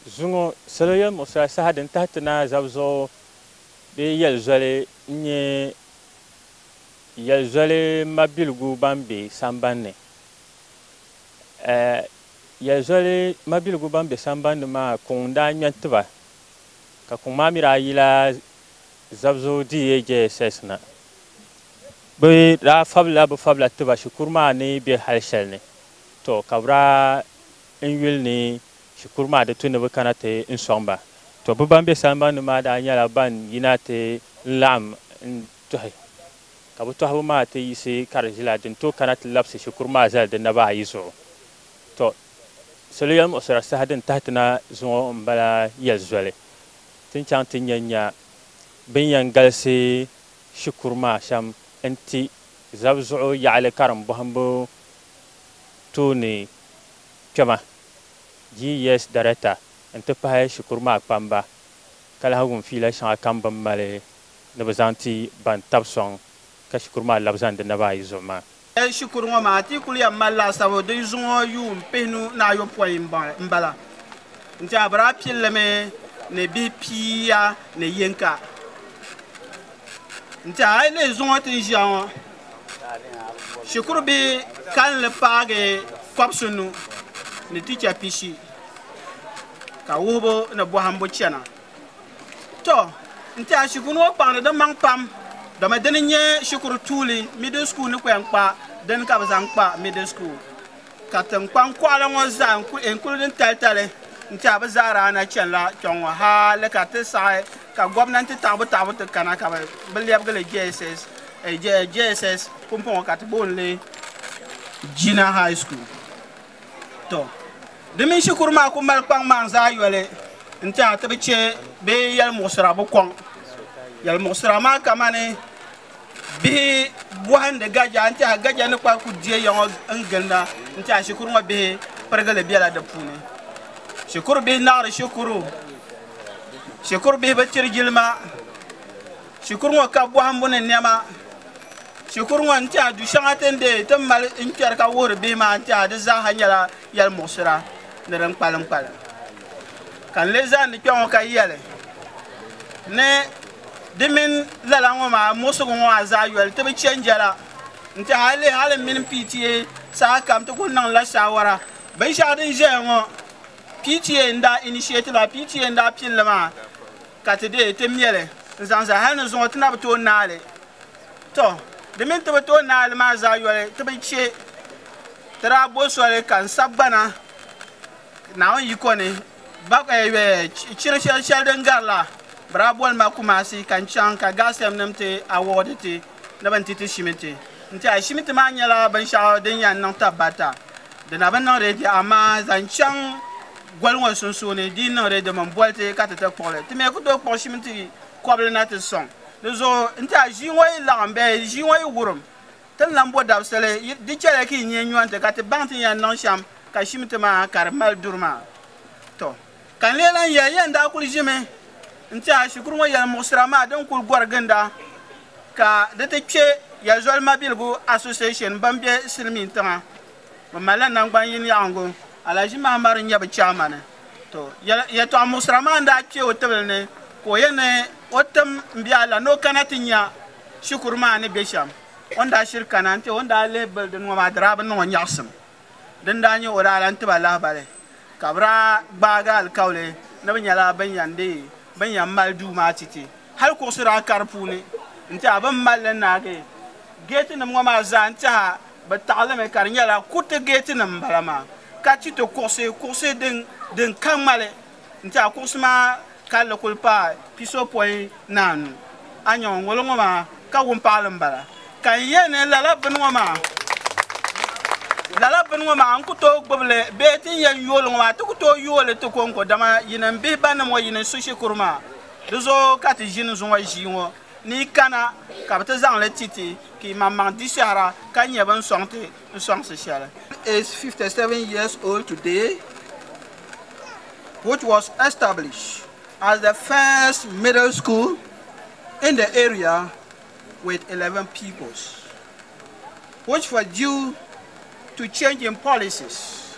zungo saloya musa sahadin tahtana zabzo be yelzole nye yelzole mabilgu bambe sambanne yelzole mabilgu bambe sambanne ma kunda nyantba ka kuma mira yila zabzo di je sesna be ra fabla tuba shukurma ne be halshelne to kabra in wilni shukurma da tuni bukana te in somba to bubambe samba numa da nyala ban yinate lam to hay kabu to habu ma te yisi karjila din to kanat labsi shukurma zal da naba yiso to soliyam osara sahadin tahtana zo mbala yelzole tin chantin nyanya bin yangalsi shukurma sham anti zabzu ya'ala karam buhambo tuni kama GS Director and Tupahe Shukurma Pamba Kalahun Fila Shan Kamba Male Nabazanti Ban Tabsong Kashukurma Labzan de Navaizoma. Shukurma Mati Kulia Mala Savo de Zuno Yum Penu na yo point mbala. Njabra Pileme ne Bipia ne Yenka. Nja le Zuno Tinjan Shukurbi kan le page Fapsunu ne teacher Pishi. Ka wubo na buhambo chana to nta shukunu okpang da mang pam da ma den nye shukuru tuli middle school ni kwenkpa den ka bazang pa middle school ka tan kwan kwala ngo za ku enkulu den taltale nta bazara na chenla chongwa ha le ka te sai ka gwamnati tabu te kana ka ba leb gele JSS JSS pumpon ka te bonle Jina High School to demi shukuru ma ku mal pang man za yole nta te biche be yal musra bu kwang yal musra ma kamane bi buhan de gaja nta gaja ne kwa ku die yo ngenda nta shukuru ma be pergale biala de pune shukuru be na shukuru be batir jilma shukuru ka buhan bune nema shukuru nta du shangatende te mal ntar ka wor be ma nta de za hanyala yal musra ne palam kan leza ni kyon ka yele ne dimin la ngo ma musu ngo azayel te bi chenjala nta hale min PTA sa kam to kun nan la shawara bai sha din je ngo PTA nda initiative la PTA nda pin lama ka te de te miele zanza hal no zo tina to nale to dimin te to nale ma azayel te bi che tra bo sole kan sabana now you kone back chira shal den garla brabol makumasi kan chanka gasem namte awardete na bantiti shimite nti a shimite ma nyala ban sha den yan nan tabata de na ban nan redi ama zan chang gwalwa sunsune di nan redi man bolte katata pole ti me ko do po shimite koble na te son de zo nti a jinwai lambe jinwai wurum tan lambo dabsele di chere ki nyenwante kate banti yan nan sham ka shimite ma karmal durma to kan lelan ya yanda kul jime ntia shukuru wa ya musrama don kul gorganda ka de te che ya zol mabilgo association bambie silmin tama mamala nan gban yin yango alaji ma mar nya ba chairman to ya to musrama nda che o tebelne ko yene otam mbiala no kanatinya shukuru ma ne besham onda shirka nan te onda label den wa madraba no nyasam den danyo ora lan te bala bale kabra baga alkawle na banyala banyande banyam maldu ma titi hal ko sura karpune nta ban mallan nage gete nam ngoma zanta ba ta'lame kar nyala kutte gete nam balama ka ti to course den kamale nta kusma kala kulpa piso point nan anyon wolongoma ka won palam bala kan yene la la benoma la ben wa ma ankuto gboble betin ya yolo ma to to yole to konko dama yinan be banam wa yinan sushi kurma dozo kati jinu zo wa jiwo ni kana ka bata zang le titi ki mamang disara kanya ban songte songse shala is 57 years old today, which was established as the first middle school in the area with 11 pupils, which were due to change in policies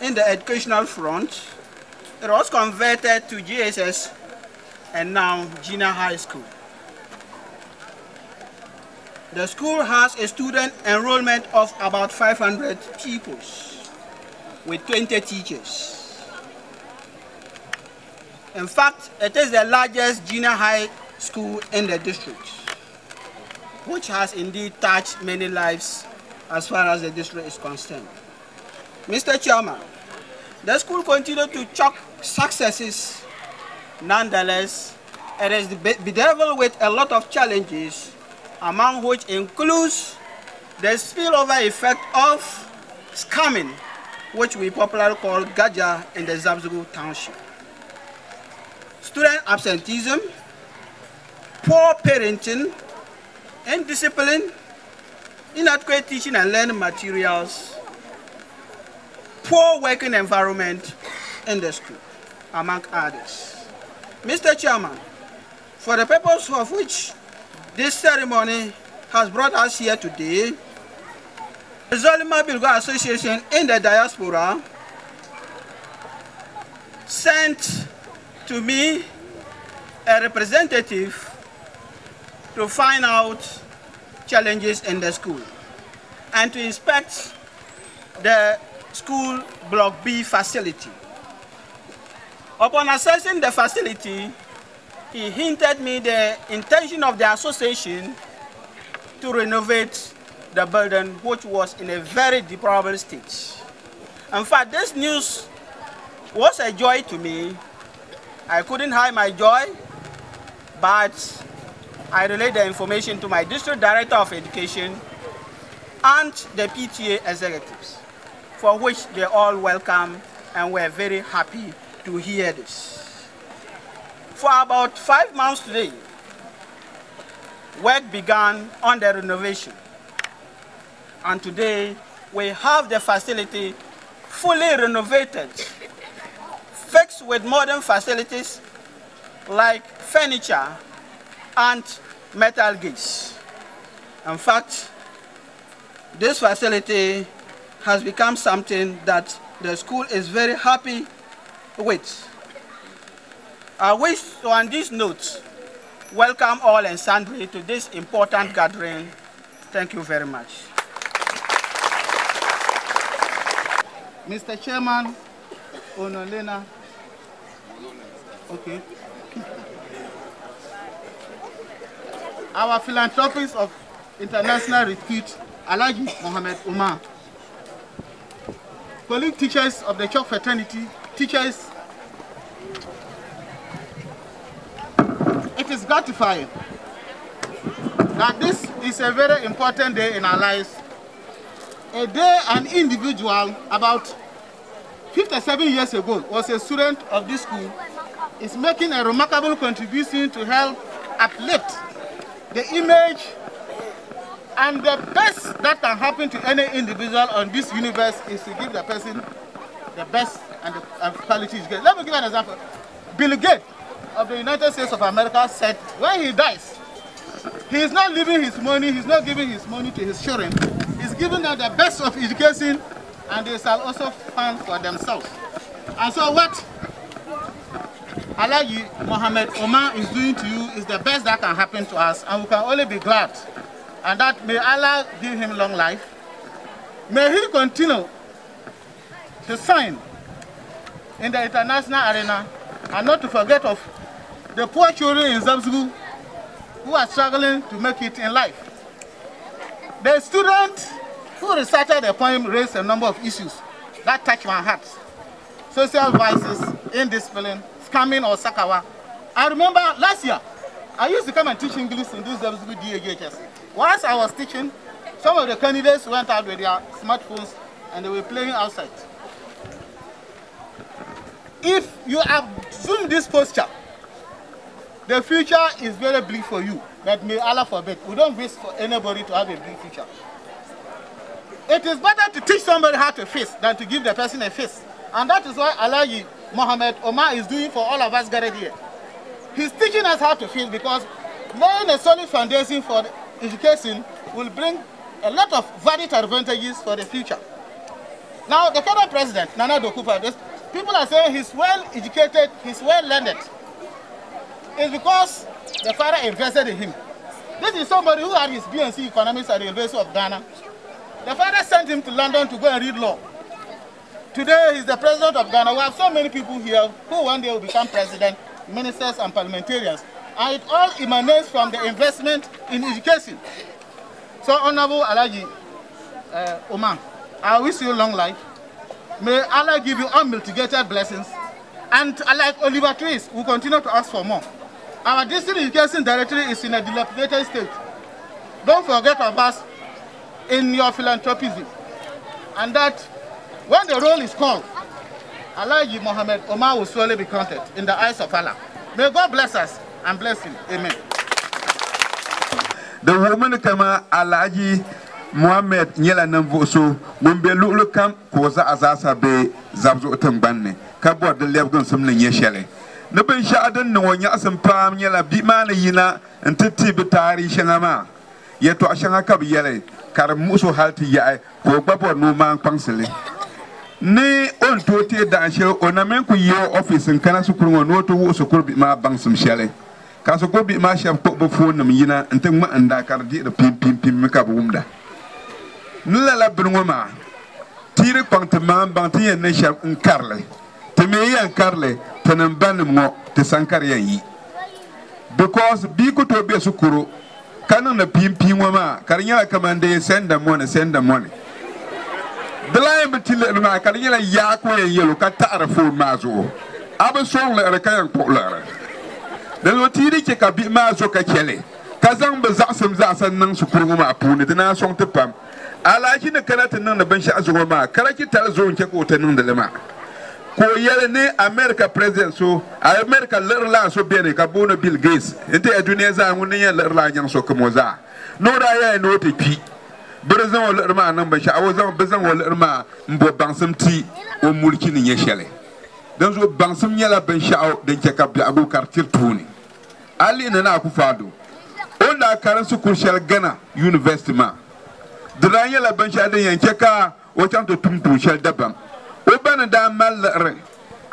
in the educational front it was converted to GSS and now junior high school. The school has a student enrollment of about 500 pupils with 20 teachers. In fact, it is the largest junior high school in the district, which has indeed touched many lives as far as the district is concerned. Mr. Chairman, the school continued to chalk successes. Nonetheless, it is bedeviled with a lot of challenges, among which includes the spillover effect of scamming, which we popularly call Gaja in the Zabzugu township. Student absenteeism, poor parenting, indiscipline, inadequate teaching and learning materials, poor working environment in the school, among others. Mr. Chairman, for the purpose of which this ceremony has brought us here today, the Zolima Bilgo Association in the diaspora sent to me a representative to find out challenges in the school and to inspect the school Block B facility. Upon assessing the facility, he hinted me the intention of the association to renovate the building, which was in a very deplorable state. In fact, this news was a joy to me. I couldn't hide my joy, but I relayed the information to my district director of education and the PTA executives, for which they all welcome and were very happy to hear this. For about 5 months today, work began on the renovation. And today, we have the facility fully renovated, fixed with modern facilities like furniture and metal gates. In fact, this facility has become something that the school is very happy with. I wish to, on this note, welcome all and sundry to this important gathering. Thank you very much. Mr. Chairman, Onolena. Okay. Our philanthropist of international repute, Alhaji Mohammed Omar. Colleague teachers of the Chok fraternity, teachers, it is gratifying that this is a very important day in our lives. A day an individual about 57 years ago was a student of this school is making a remarkable contribution to help uplift the image and the best that can happen to any individual on this universe is to give the person the best and the quality. Let me give an example. Bill Gates of the United States of America said when he dies, he is not leaving his money, he's not giving his money to his children. He's giving them the best of education and they shall also fund for themselves. And so what Alhaji Mohammed Omar is doing to you is the best that can happen to us, and we can only be glad. And that may Allah give him long life. May he continue to shine in the international arena, and not to forget of the poor children in Zabzugu who are struggling to make it in life. The student who recited the poem raised a number of issues that touched my heart. Social vices, indiscipline, scamming or sakawa. I remember last year, I used to come and teach English in this Zabzugu DHS. Once I was teaching, some of the candidates went out with their smartphones and they were playing outside. If you assume this posture, the future is very bleak for you, but may Allah forbid. We don't wish for anybody to have a bleak future. It is better to teach somebody how to face than to give the person a face. And that is what Alhaji Mohammed Omar is doing for all of us gathered here. He's teaching us how to feel, because laying a solid foundation for education will bring a lot of valid advantages for the future. Now, the current president, Nana Dokufa, people are saying he's well educated, he's well learned. It's because the father invested in him. This is somebody who had his BNc economics at the University of Ghana. The father sent him to London to go and read law. Today he's the president of Ghana. We have so many people here who one day will become president, ministers and parliamentarians. And it all emanates from the investment in education. So Honorable Alhaji Omar, I wish you long life. May Allah give you unmitigated blessings. And like Oliver Twist, we continue to ask for more. Our district education directory is in a dilapidated state. Don't forget of us in your philanthropism. And that when the roll is called, Alhaji Mohammed Omar will surely be counted in the eyes of Allah. May God bless us and bless him. Amen. The woman kama Alhaji Mohammed Nyela Namvoso, Mumbe Lulu Kam, Koza Azasa Be, Zabzo Tambane, Kabo de Lebgon Sumling Yeshele. No ben shaden no yasam pam Nyela Bimana Yina, and Titi Betari Shanama. Yet to Ashanga Kabiele, Karamuso Halti Yai, for Babo no man Pangsele. Ne on tote danshe onamenku yo office in kana sukuru no to wo sukuru bi ma bang sum shele ka sukuru bi ma sham ko bo fo nam yina ntem ma anda kar di de pim ka bumda nula la brungo ma tire kwante ma bang ti ne sham in karle te me yan karle tanan ban mo te sankar yan yi because bi ko to be sukuru kana na pim wa ma kar nya kamande send the money the line between the Macariela Yako and Yellow Catara Mazo. Abba song like a kayak polar. The Lotiri check a bit Mazo Cachele. Kazan Bazasam Zasa Nang Supuruma Puni, the Nason Tepam. I like in the Karate Nana Bench as Roma, Karaki Talazon Chakotan the Lema. Ko Yelene America president so America Lerla so bene Kabuna Bill Gates. Inte Aduneza Munia Lerla so Kamoza. No Raya no T. Berzan wal irma nan ban sha awazan bezan wal irma mbo bansam ti o mulki ni yeshele dan zo bansam nyala ban sha dan ke kabla abu kartir tuni ali na ku fado onda karan su kurshal Ghana University ma dan yala ban sha dan yanke ka o tanto tumtu shal dabam o ban da mal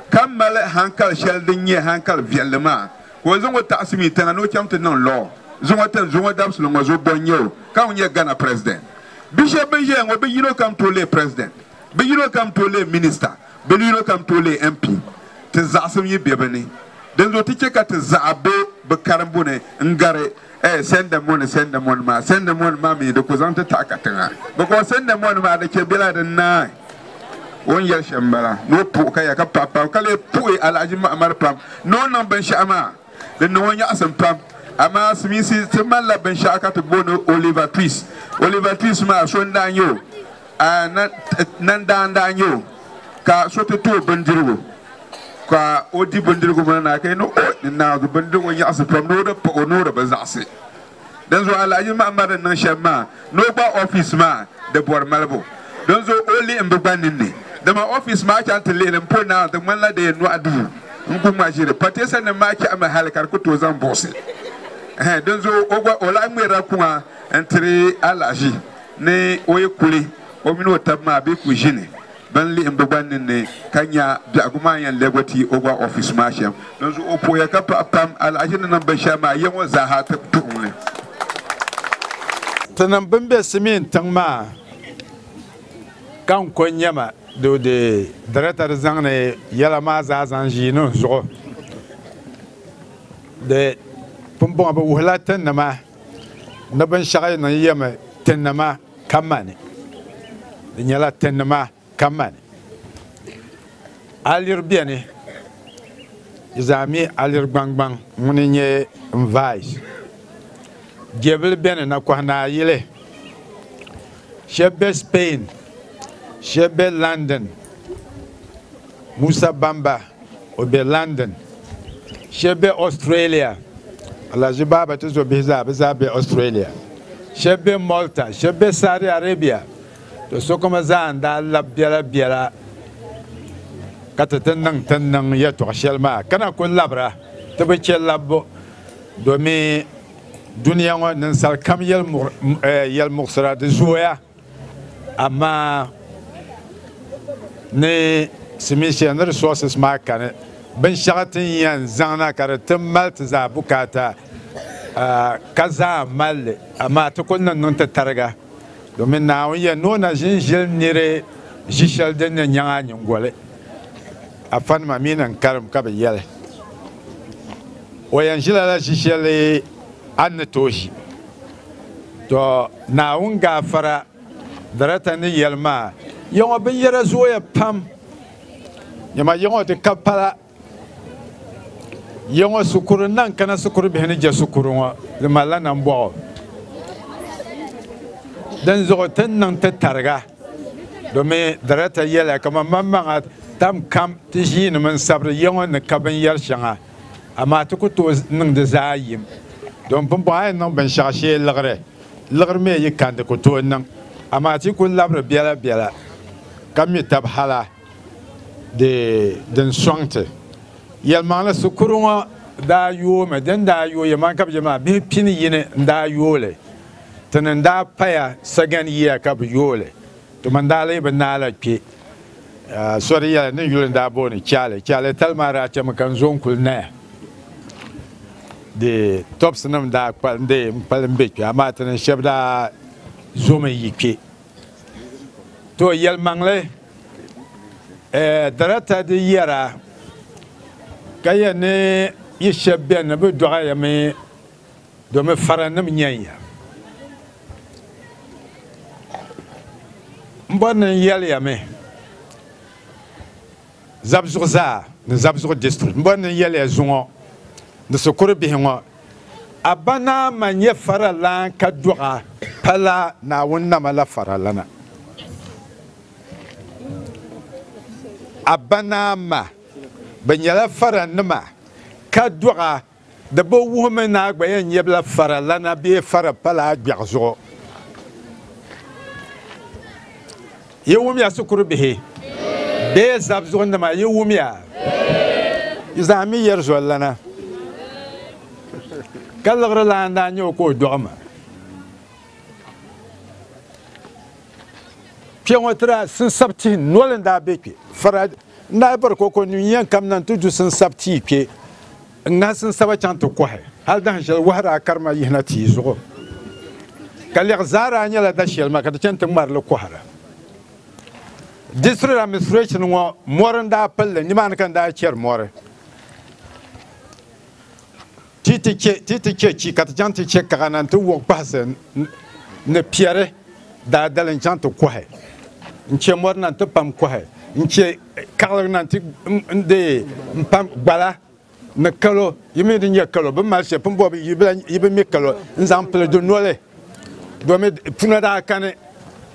kamal hankal shal dan ye hankal vielma ko zan wata asimi tan no tanto nan law zongo dabs lo zo bonyo ka on ye Ghana president Bishop Benjamin will be you know come to lay president, but you know come to lay minister, but you know come to lay MP. To Zasam ye bebeni. Then the teacher got to Zabe, but Karambune, and Gare, send them money, ma, send them one mammy, the Kuzanta Takatanga. Because send them one ma, the Kebila and nine. 1 year Shambala, no Pukayaka Papa, Kale Pui Alajima Amarpam, no number Shama, then no one yasam pump. Ama simisi temala ben shaka to bono Oliver Twist ma shonda nyo nanda nyo ka sote to bandiru ka odi bandiru mana kai no na do bandiru nya asapam no da po no da bazase dan zo alaji ma amadan nan shema no ba office ma de bor malbo dan zo oli mbebanin ni da ma office ma kan tele mpo na da manla de no adu nguma jire patesa na ma ki ama halkar ko to zan bosse donc ogwa ola mwera kwa entre alaji ne oye kule o mino tabma be ku jine ban li mbogban ne kanya bi aguma yan legoti ogwa office marshal donc opo ya kapa pam alaji nan ban shama yan za ha ta tuule tanan bambe simin tangma kan konyama do de directeur zangne yala ma za zanjino zo de Pumpong abu wala tenama naban shagay na yema tenama kamane nyala tenama kamane alir biene izami alir bang muninye mvais gebel biene na kwa na yile shebe Spain shebe London Musa Bamba obe London shebe Australia la jibaba tuzo biza be Australia shebe Malta shebe Saudi Arabia to so kuma za anda la biara kata tanang ya to shelma kana kun labra to be labo domi duniya ngo nan sal kam yel mursara de zoya ama ne submission resources ma kan ben shagatin yan zana kar tamal za bukata kaza mal amma to kunnan non ta targa domin na wani nuna jinjil nire jishal den nyanga nyngole afan ma minan karam ka yele wayan jilala jishale an toshi to na wunga fara darata ni yelma yongo bin yara zoya pam yama yongo te kapala yongo sukuru nan kana sukuru bi hani je sukuru wa le mala nan bo dan zo tan nan ta targa do me darata yela kama mamma tam kam tijin man sabr yongo ne kaban yar shanga ama to ko to nan de zayim don pun ba nan ban shashi lagre me yikande ko to nan ama ti kun labre biela kam mi tab hala de den swangte yel mala sukurunga da yo me den da yo ye man kab jama bi pini yine da yole tanan da paya sagan ye kab yole to man da le banala pi sori ya ne yule da boni chale talmara ta makan zon kul ne de top sanam da kwande palembe ama tanan shebda zome yike to yel mangle darata de yara kaya ne yishebe na bu doga ya me do me faranam nyanya mbona yel ya me zabzurza ne zabzur district mbona yel ya zungo de sokoro bihengo abana manye farala ka doga pala na wonna mala faralana abana ma banyala faranma ka doga de bo wume na agba yen yebla faralana bi fara pala agbazo yewumi asukuru bihe be zabzo ndama yewumi ya izami yerzo lana kalagre landa nyo ko dogma piangotra sin sabti nolenda beke farad na bar ko ko nyen kam nan tuju sin sabti ke nga sin saba chanto ko he hal dan jel wahra karma yihna ti zo kalir zara nyala da shel ma kada chanto mar lo ko hara district administration wo moranda pelle ni man kan da cher more titi ke ci kat janti che kaganan tu wok pasen ne pierre da dalen janto ko he nche mornan to pam ko he nche kaganan ti de pam bala ne kalo yimi de nye kalo be marché pum bo yibe mi kalo nzample de nole do me puna da kane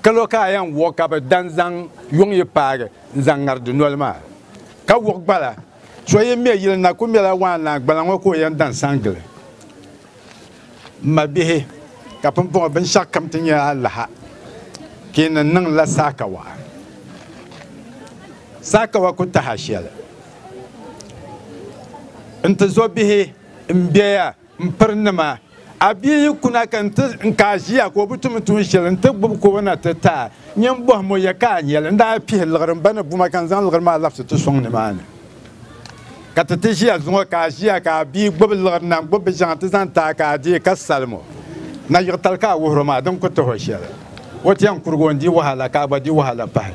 kalo ka yan woka be danzang yong ye pare nzangar de nole ma ka wok bala soyez mieux il n'a comme la wana balango ko yan dan sangle mabihe kapon bon ben shakam tinya Allah kin nan la sakawa ko tahashiyal anta zo bihe mbiya mparnama abi kuna kan ta nkajiya ko butum tun shirin ta bu ko wana ta nyam bo mo yaka nyel nda pi lgaran bana bu makan zan lgar ma lafsu to song ne man katatishi azungo ka jia ka bi gbob lgarna gbob jan ta zan ta ka di ka salmo na yirtal ka wo ma don ko to hoshela woti an kurgondi wahala ka ba di wahala pa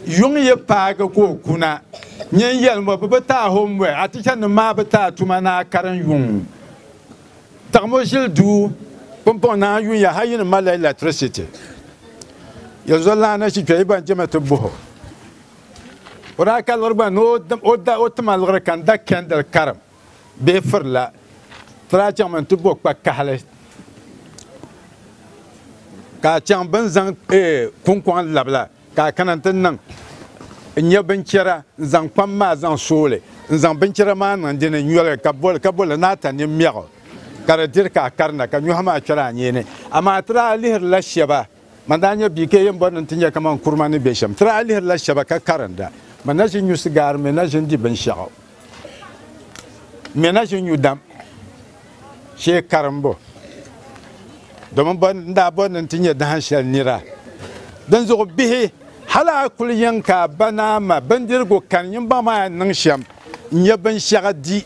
yung ye pa ga ko kuna nyen yel mo be ta homwe aticha no ma be ta tuma na karan yung tamo jil du pompon na yung ya hayin mala electricity yazo la na shi kai ban jema to bo ora ka lorba no oda otma lor kan da kendel karam be ferla tra chaman to bo pa kahle ka chang ban zang kunkwan labla ka kanantan nan nya benchera zang pamma zang sole zang benchera man ndine nyole ka bol nata ni miego kara dir ka karna ka nyu hama chara nyene ama tra lihir la sheba mandanya bike yem bon tinya kaman kurmani besham tra lihir la sheba ka karanda manajin yu sigar menajin di ben shao menajin yu dam she karambo domin bon nda bon tinya da hanshal nira dan zo bihi hala kul yanka banama bandirgo kan yimba ma nan sham nya ban shagadi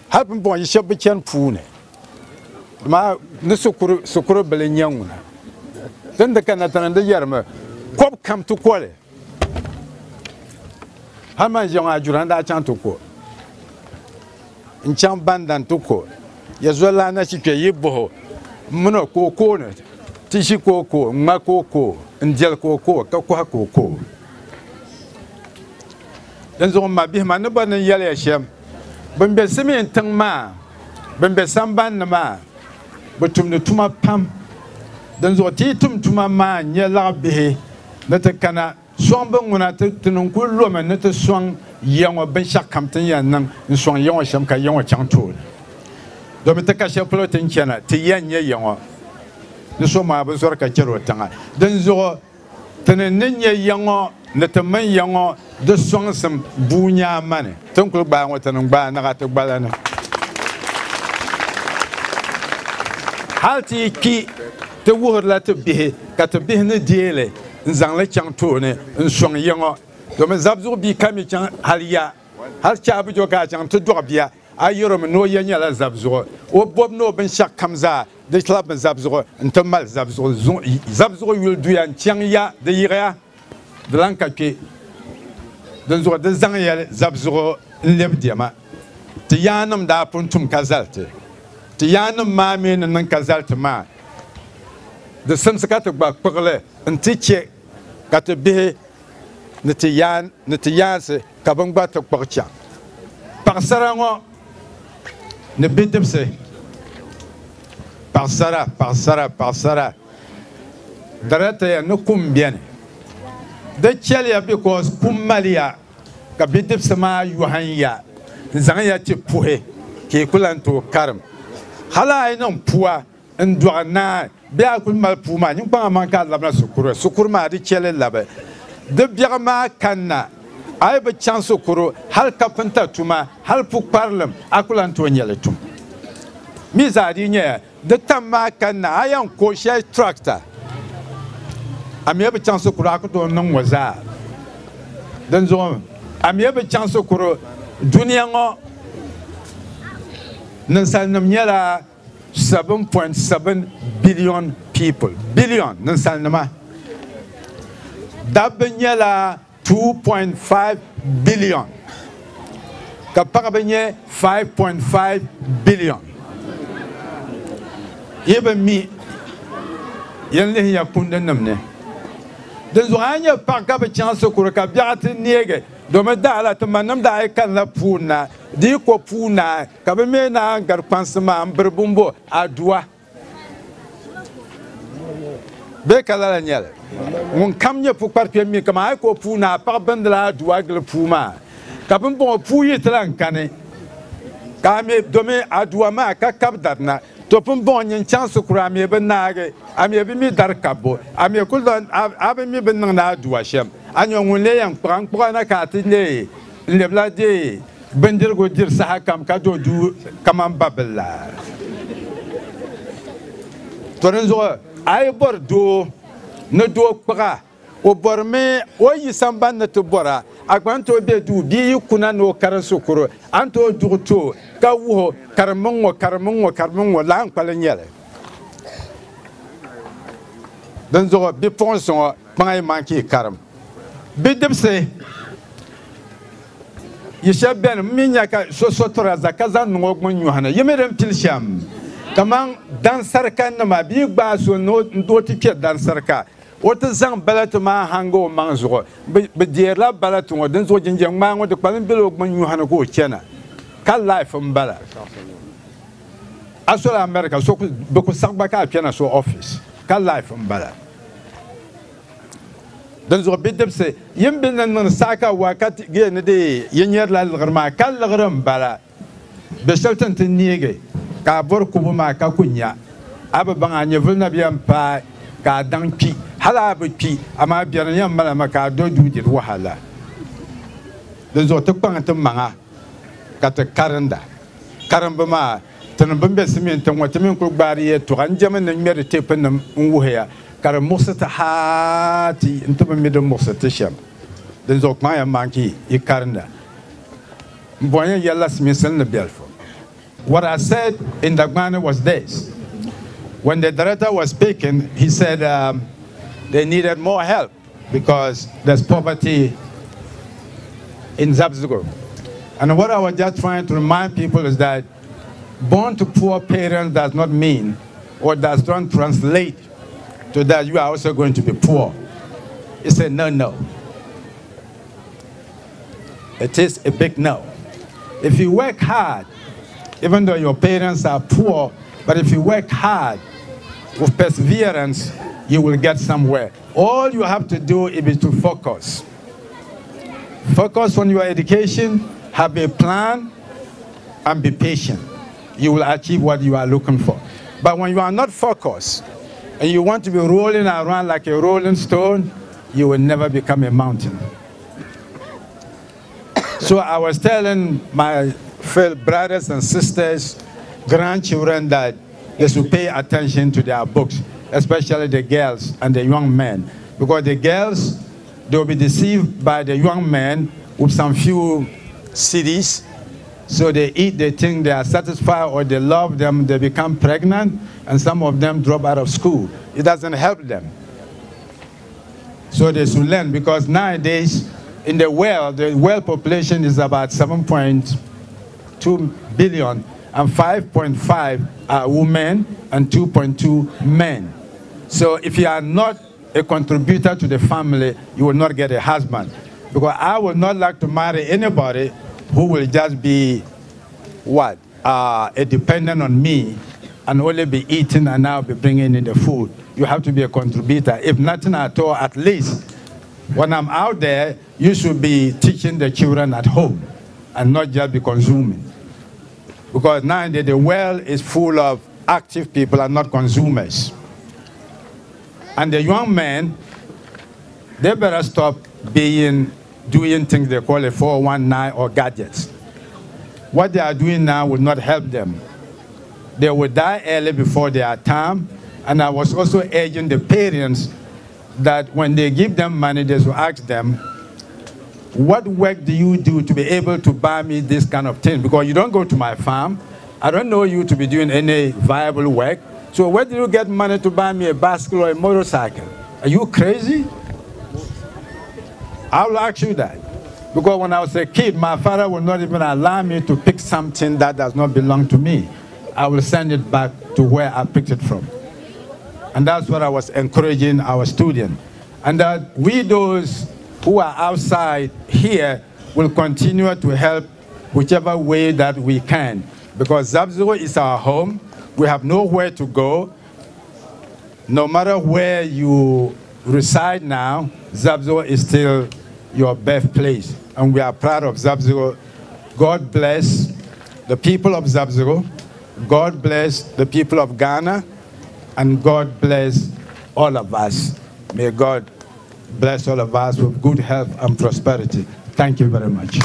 har bon yi shabu ken pune ma ne sukuru bele nyanguna dan da kana tan da yarma kop kam to kole har man jonga juranda chan to ko in chan bandan to ko ya zola na shi ke yibo muno ko ne tishi ko ma ko ndjel ko ka ko dan zo ma bi ma ne ban yale ya shem ban be simin tan ma ban be samban na ma batum ne tuma pam dan zo ti tuma ma nya la bi na ta kana song ban nguna ta tunun kullu ma na ta song yanwa ban shakam tan yan nan song yanwa shem ka yanwa chang to do mi ta ka she plotin kena ti yan ya yanwa ne so ma ba zor ka jero tanga dan zo tene nenya yango ne te man yango de songsam bunya mane ton ko ba ngota no ba na ta balana halti ki te wor la te bihe ka te bihe ne diele nzang la chang to ne nsong yango do me zabzu bi kami chang haliya har cha bu jo ka chang to do biya ayoro me no yanya la zabzu o bob no ben shak kamza de klap zabzo ntomal zabzo yul duyan tiang ya de yira de lanka ke de zo de zang ya zabzo leb diama ti yanam da puntum kazalte ti yanam ma men nan kazalte ma de samsaka ba pokle ntiche kat be ne ti yanse ka ban ba to pokcha par sarango ne bidemse Parsara. Darata no kumbiane. The chelia because Pumalia, Kabitip Sama Yuhanya, Zanya Chipuhe, Kekulanto Karam. Hala I know Pua and Duana, Beakumal Puma, Yupamanka Labra Sukurma, the Chele Labe. The Biama Kana, I have a chance of Kuro, Hal Carpenter Tuma, Hal Puk Parlam, Akulanto Yeletum. Mizadinia. The Tamaka, I am Kosha tractor. I may have a chance of Kurakuto non was that. Then so I may have a chance of Kuro Duniango Nansanamyala 7.7 billion people. Billion Nansanama. Dabanyala 2.5 billion. Kapakabanye 5.5 billion. Even me, Yanley Yakunda Namne. The Zoania Park up a chance of Kurakabiat Niege, Domedala to Manam da Ekana Puna, Diko Puna, Kabemena, Garpansama, Berbumbo, Adua Becala Niel. One come here for Parpia Kamako Puna, Pabandla, Duagle Puma, Kabumbo Puyetlankane, Kame Dome Aduama, Kakabdarna. Topun bon yin chance kura me ben nage ami be mi dar kabo ami kul don abi mi ben na duwa shem anyo ngule yang prang na ka tine le blade bendir go dir sa kam ka do du kamam babella torenzo ay bordo ne do kwa o borme o yisamban na to bora akwanto be du bi kuna no karan sukuro anto duto ka wo karmongo lan kwalenyele dan zo bi ponso pangay manki karam bi debse yesha ben minya ka so tora zakaza no gmun yuhana yemerem pilsham kaman dan sarka na ma bi gba so no do tike dan sarka wata zang balatu ma hango manzo be dierla balatu dan zo jinjang ma ngo de kwalen belo gmun yuhana ko kena kal life mbala asola America so beko sakbaka piana so office kal life mbala dan zo bidebse yimbe nan saka wakati ge ne de yenyer la lgarma kal lgram bala be sheltan tinige ka bor kubuma ka kunya aba banga nyevulna biam pa ka danki hala bi ama bian yam mala maka do dudir wahala dan zo tukpang manga kata karamba ma tan bambe simin tan wata min ku bari to an jama nan mer te pan wuya kar musta hati into me de musta sham den zok ma ya manki I karnda boya yalla smisen na belfo. What I said in Dagbani was this: when the director was speaking, he said they needed more help because there's poverty in Zabzugo. And what I was just trying to remind people is that born to poor parents does not mean or does not translate to that you are also going to be poor. It's a no. It is a big no. If you work hard, even though your parents are poor, but if you work hard with perseverance, you will get somewhere. All you have to do is to focus. Focus on your education, have a plan, and be patient. You will achieve what you are looking for. But when you are not focused, and you want to be rolling around like a rolling stone, you will never become a mountain. So I was telling my fellow brothers and sisters, grandchildren, that they should pay attention to their books, especially the girls and the young men. Because the girls, they'll be deceived by the young men with some few CDs. So they eat, they think they are satisfied, or they love them, they become pregnant, and some of them drop out of school. It doesn't help them. So they should learn, because nowadays, in the world population is about 7.2 billion, and 5.5 are women and 2.2 men. So if you are not a contributor to the family, you will not get a husband. Because I would not like to marry anybody who will just be, a dependent on me and only be eating and now be bringing in the food. You have to be a contributor. If nothing at all, at least when I'm out there, you should be teaching the children at home and not just be consuming. Because nowadays the world is full of active people and not consumers. And the young men, they better stop doing things they call a 419 or gadgets. What they are doing now will not help them. They will die early before their time. And I was also urging the parents that when they give them money, they should ask them, what work do you do to be able to buy me this kind of thing? Because you don't go to my farm. I don't know you to be doing any viable work. So where do you get money to buy me a bicycle or a motorcycle? Are you crazy? I will ask you that. Because when I was a kid, my father would not even allow me to pick something that does not belong to me. I will send it back to where I picked it from. And that's what I was encouraging our students. And that we, those who are outside here, will continue to help whichever way that we can. Because Zabzugo is our home. We have nowhere to go. No matter where you reside now, Zabzugo is still your birthplace. And we are proud of Zabzugo. God bless the people of Zabzugo. God bless the people of Ghana. And God bless all of us. May God bless all of us with good health and prosperity. Thank you very much.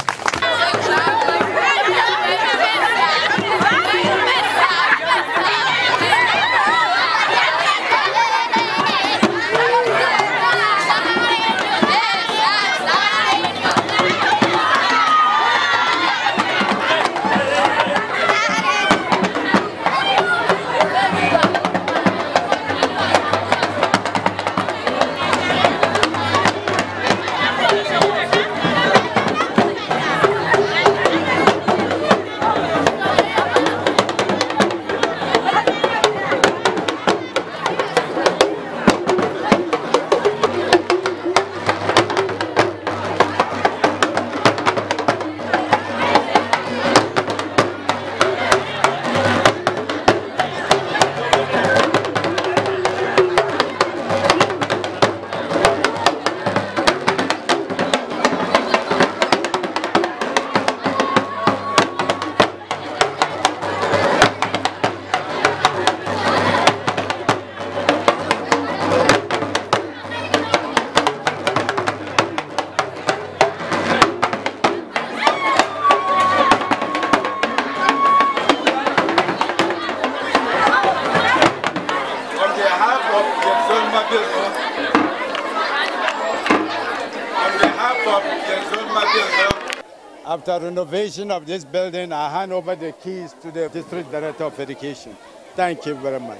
After renovation of this building, I hand over the keys to the District Director of Education. Thank you very much.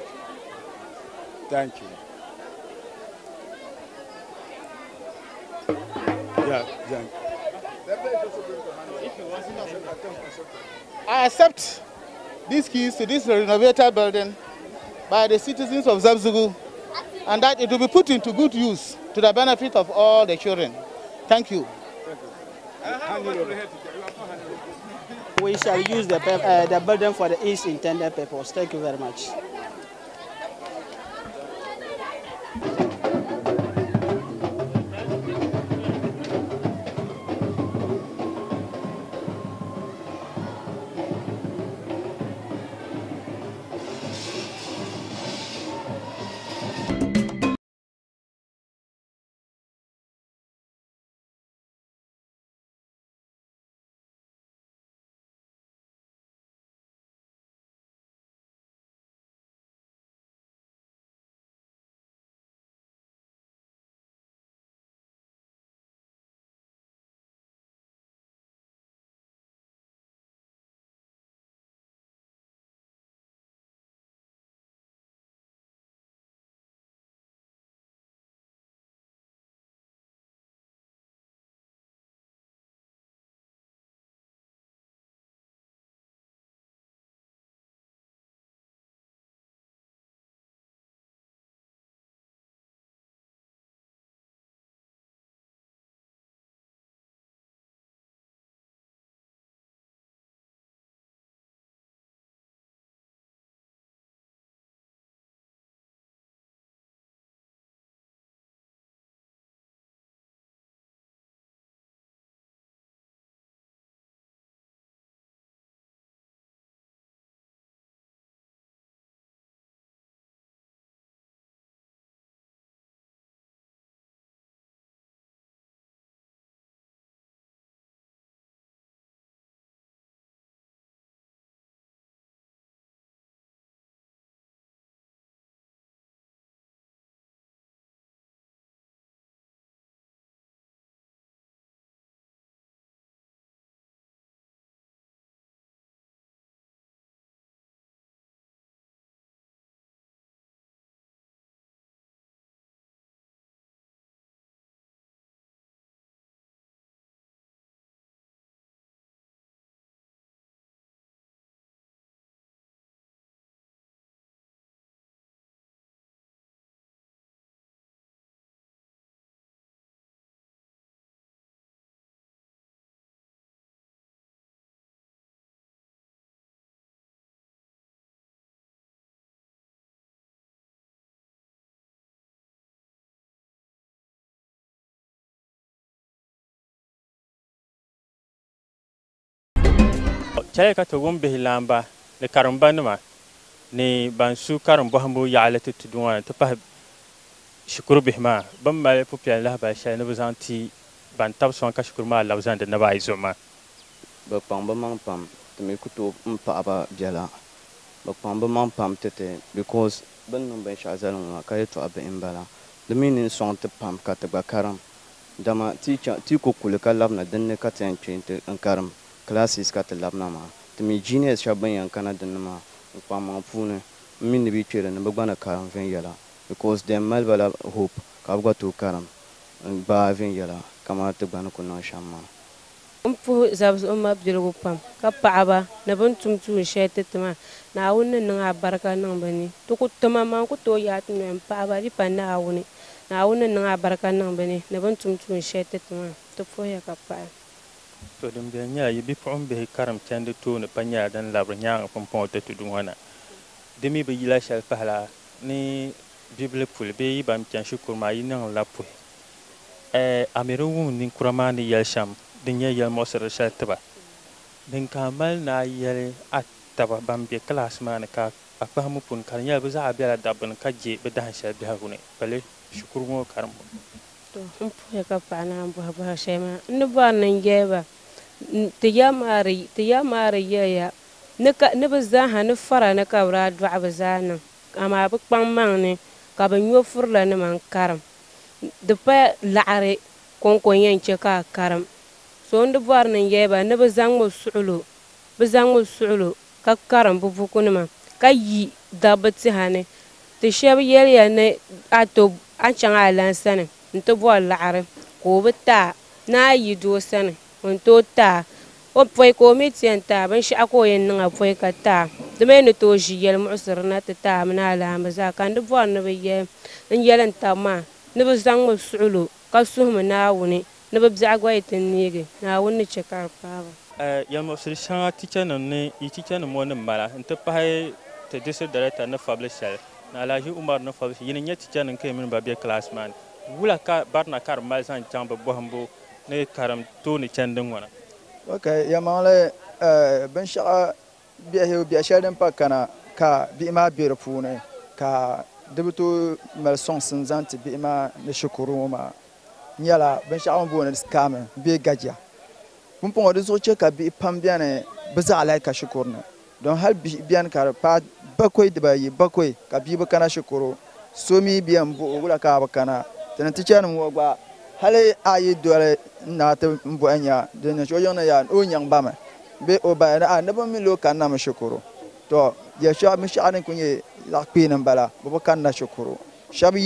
Thank you. Yeah, thank you. I accept these keys to this renovated building by the citizens of Zabzugu, and that it will be put into good use to the benefit of all the children. Thank you. We shall use the building for the its intended purpose. Thank you very much. Chaya ka to gumbe hilamba ne karamba numa ne bansu karam bohambo yaala to tudwa to pa shukuru bihma bam male popia la ba shay ne bazanti ban tab son ka shukuru ma la bazan de na ba izoma ba pam ba mang pam to me kuto mpa ba jala ba pam ba mang pam tete because ban no ben shazal ma ka to abe imbala the meaning song to pam ka te ba karam dama teacher ti ko kul ka labna den ka ten chinte an karam classes ka te labna ma to me genius shaban yan kana den ma pam ma pune min bi chere ne ba bana karam ven yala because them malbala hope ka ba to karam ba ven yala kama te bana ko no shamma fu zabs umma bjilgu pam ka paaba na bun tumtu shete tama na wunne nga baraka nan bani to ku tama ma ku to ya tun en paaba di pa na wuni na wunne nga baraka nan bani na bun tumtu shete tama to fo ya ka pa to dum be nya yibi pom be karam chande to ne panya dan labra nya pom pom to tudun wana demi be yila shal pahla ni bible pul be bam chan shukur ma yinan lapu amiru nin kurama ni yalsham dinya yal mosar shataba din kamal na yale ataba bambe class man ka afahamu pun kan yal baza abela dabban kaje be dan sha bi hakune bale shukuru mo karam to umpu ya ka pa na bu ba shema ne ba nan geba te yamare ya ne baza ha ne fara ne ka bra dwa baza nan ama bu kpam man ne ka ba nyo furla ne man karam de pa laare kon yen che ka karam so ndi bɔri ni yɛba ni bi zaŋ mi suɣulo ka karim bi bukunima ka yi dabba tiha ni ti shɛba yɛliya ni a chaŋ a lan sani n ti bɔri laɣiri ka o bi taa na a yi doo sani n too taa o pɔi ka o mi ti yɛn taa binshɛɣu ka o yɛn niŋa pɔi ka taa di mi ni too ʒi yɛli muɣusiri na ti taa mi ni alaamba zaa ka ndi bɔri ni bi yɛli n tabi maa ni bi zaŋ mi suɣulo ka suhimi Naawuni ni bi biɛɣu gba yi ti neegi Naawuni ni chɛ ka di paaba. Yɛlmuɣusiri shɛŋa tichanima ni yi tichanima ŋɔ ni mala n ti pahi ti district director ni fabili shɛli ni Alhaji Umar ni fabili shɛli yini nyɛ tichanima ka mini ba be class maa ni wula ka barina ka di mali zaŋ chaŋ bi bɔhimbu ni karim tooni chɛndi ŋɔ na. Ok, yɛmaŋli binshɛɣu biɛha shɛli din pa kana ka bihi maa be di puuni ka di bi tooi mali sɔŋsim zaŋ ti bihi maa ni shikuru ŋɔ maa nyɛla binshɛɣu bin booni kaami bee gajiya. Pumpɔŋɔ di zuɣu chɛ ka bihi pam biɛni bi zaɣa ka shikuru ni don hali bihi biɛni ka di paai bakɔi ka bia bi kana shikuru so mi biɛni buɣu wula ka bi kana ti ni tichanima ŋɔ gba hali a yi doli na ti bɔhi nya din ni so yiŋni yaa o nyaŋ bami bee o ba ni bi mi lo kanna mi shikuru to yɛshɛɣu binshɛɣu din ku nyɛ zaɣ kpeeni bala bi bi kanna shikuru shɛba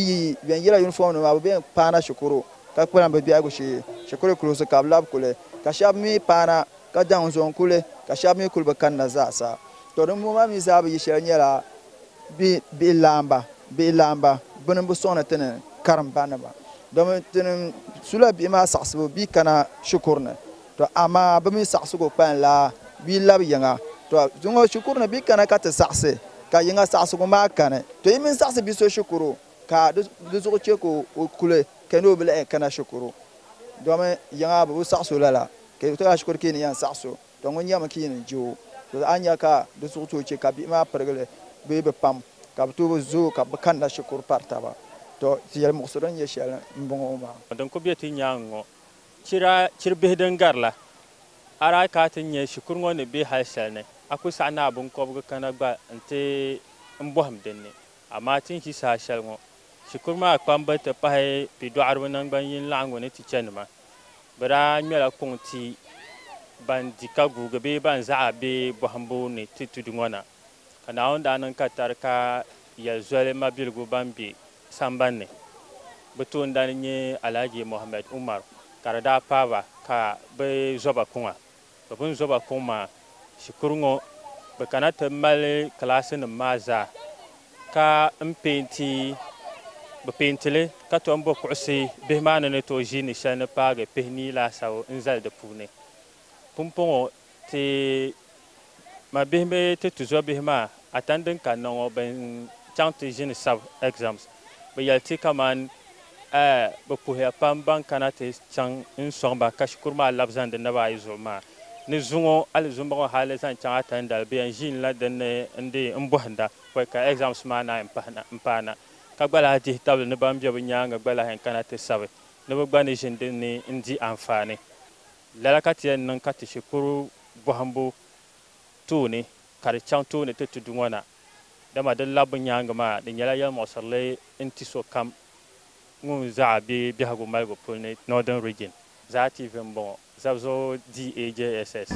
biɛn yɛla uniform nima bi biɛn paana shikuru ka kpalam bi biɛhigu shee shikuru kulisi ka bi labi kuli ka shɛba mi paana ka daŋ zɔŋ kuli ka shɛba mi kuli bi kanna zaasa to din mo maa mi zaa bi yi shɛli nyɛla bihi laamba bini bi sɔŋni ti ni karim ba nima domi ti ni sula bihi maa saɣasibu bia kana shikuru ni to amaa bi mi saɣasigu kpalim la bia labi yiŋa to zuŋɔ shikuru ni bia kana ka ti saɣasi ka yiŋa saɣasigu maa kani to yi min saɣasi bia so shikuru ka di zuɣu chɛ ka o kuli ka ni o bi lahi kana shikuru domi yiŋa bi saɣaso lala ka to yaa shikuru ka ni yɛn saɣaso to ŋun nyɛmi ka yi ni jiwo to a nya ka di zuɣu tooi chɛ ka bihi maa pirigili bee bi pam ka bi tooi bi zoo ka bi kanna shikuru pari taba to ti yɛli muɣusiri nyɛ shɛli n bɔŋɔ maa. din ku bɛ ti nyaangi ŋɔ chiri bihi din gari la a daa ka ti nyɛ shikuru ŋɔ ni bɛ hali shɛli ni a ku saɣa ni a binkɔbigu kana gba n bɔhim dinni amaa ti n ʒi saha shɛli ŋɔ shikuru maa kpambi ti pahi pidɔɣiribi nangbani yini laɣingu ni tichanima bi daa ŋmɛla kuŋ ti ban di ka guugi bee ban zaɣa bee bɔhimbu ni ti tudi ŋɔ na ka Naawuni daa niŋ ka tari ka yɛli zɔli mabiligu ban be sambanni bi toondana nyɛ Alhaji Mohammed Umar ka di daa paaba ka bi zɔba kuŋa bi bin zɔba kuŋ maa shikuru ŋɔ bi kana ti mali kilaasinima maa zaa ka bi peentili ka tom bo kuɣusi bihi maa ni tooi ʒi ni shɛli ni paagi pihi nii laasabu n zali di puuni pumpɔŋɔ ma bihi mi ti tuzɔ bihi maa a tan din kanna ŋɔ bin chaŋ ti ʒi ni sabi exams bi yɛli ti kaman bi puhiya pam ban kana ti chaŋ n sɔŋba ka shikuru maa labi zaŋ di naba ayi zuɣu maa ni zuŋɔ ali zumbɔŋɔ hali zaŋ chaŋ a tan dali bi yɛn ʒiin la dinni n bɔhinda ka exams maa na n paana ka gba lahi dihi tabili ni ban bɛ bi nyaanga gba lahi kana ti sabi ni bi gba ni ʒini dinni n di anfaani lala ka ti yɛn niŋ ka ti shikuru bɔhimbu tooni ka di chaŋ tooni ti tudu ŋɔ na dama di labi bi nyaanga maa di nyɛla yɛlmuɣusirili n ti so kam ŋun zaɣa bee biɛhigu maligu puli ni Northern Region zaa TV n bɔŋɔ Zabzo DAJSS.